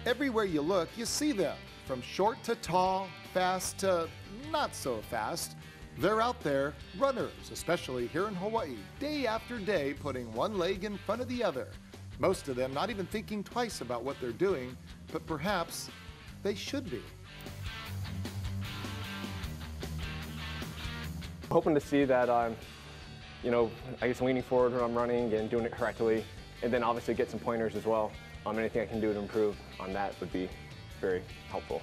Everywhere you look, you see them. From short to tall, fast to not so fast. They're out there, runners, especially here in Hawaii, day after day, putting one leg in front of the other. Most of them not even thinking twice about what they're doing, but perhaps they should be. Hoping to see that I'm, I guess leaning forward when I'm running and doing it correctly, and then obviously get some pointers as well. Anything I can do to improve on that would be very helpful.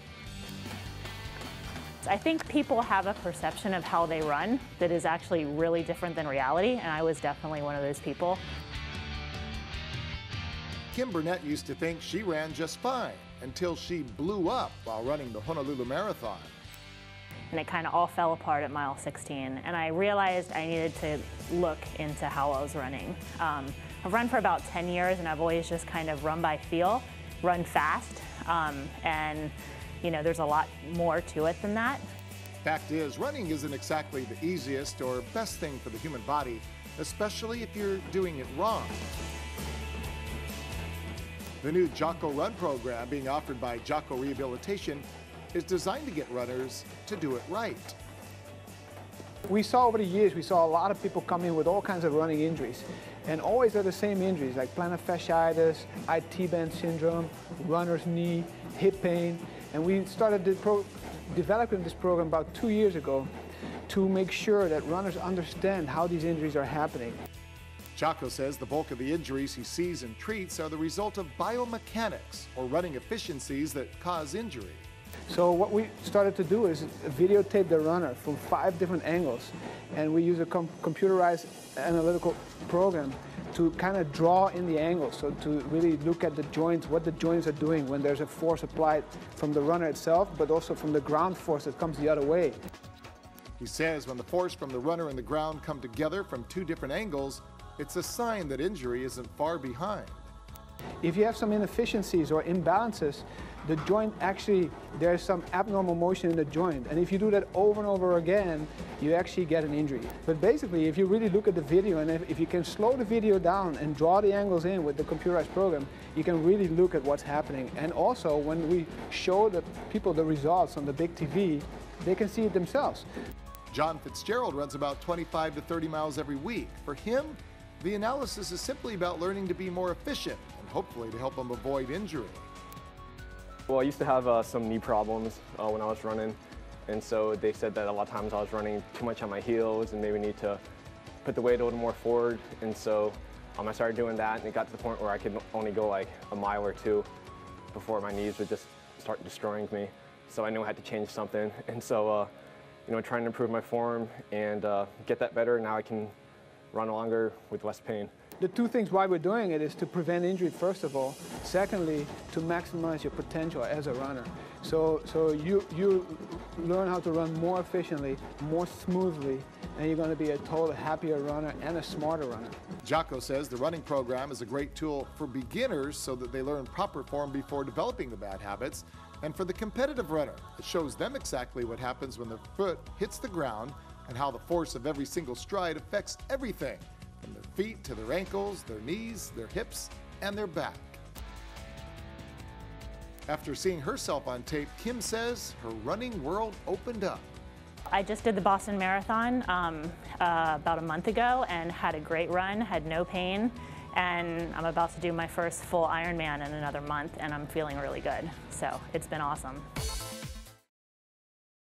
I think people have a perception of how they run that is actually really different than reality, and I was definitely one of those people. Kim Burnett used to think she ran just fine until she blew up while running the Honolulu Marathon. And it kind of all fell apart at mile 16, and I realized I needed to look into how I was running. I've run for about 10 years, and I've always just kind of run by feel, run fast, and there's a lot more to it than that. Fact is, running isn't exactly the easiest or best thing for the human body, especially if you're doing it wrong. The new JACO Run program being offered by JACO Rehabilitation is designed to get runners to do it right. We saw over the years, we saw a lot of people come in with all kinds of running injuries, and always are the same injuries like plantar fasciitis, IT band syndrome, runner's knee, hip pain, and we started developing this program about 2 years ago to make sure that runners understand how these injuries are happening. JACO says the bulk of the injuries he sees and treats are the result of biomechanics or running efficiencies that cause injury. So what we started to do is videotape the runner from 5 different angles, and we use a computerized analytical program to kind of draw in the angles, so to really look at the joints, what the joints are doing when there's a force applied from the runner itself, but also from the ground force that comes the other way. He says when the force from the runner and the ground come together from 2 different angles, it's a sign that injury isn't far behind. If you have some inefficiencies or imbalances, the joint actually, there's some abnormal motion in the joint. And if you do that over and over again, you actually get an injury. But basically, if you really look at the video, and if you can slow the video down and draw the angles in with the computerized program, you can really look at what's happening. And also, when we show the people the results on the big TV, they can see it themselves. John FITZGERALD runs about 25 to 30 miles every week. For him, the analysis is simply about learning to be more efficient and hopefully to help him avoid injury. Well, I used to have some knee problems when I was running, and so they said that a lot of times I was running too much on my heels and maybe need to put the weight a little more forward. And so I started doing that, and it got to the point where I could only go like a mile or 2 before my knees would just start destroying me. So I knew I had to change something, and so trying to improve my form and get that better. Now I can run longer with less pain. The 2 things why we're doing it is to prevent injury, first of all. Secondly, to maximize your potential as a runner. So you learn how to run more efficiently, more smoothly, and you're going to be a total happier runner and a smarter runner. JACO says the running program is a great tool for beginners so that they learn proper form before developing the bad habits. And for the competitive runner, it shows them exactly what happens when their foot hits the ground and how the force of every single stride affects everything, from their feet to their ankles, their knees, their hips, and their back. After seeing herself on tape, Kim says her running world opened up. I just did the Boston Marathon about a month ago and had a great run, had no pain, and I'm about to do my first full Ironman in another month, and I'm feeling really good. So it's been awesome.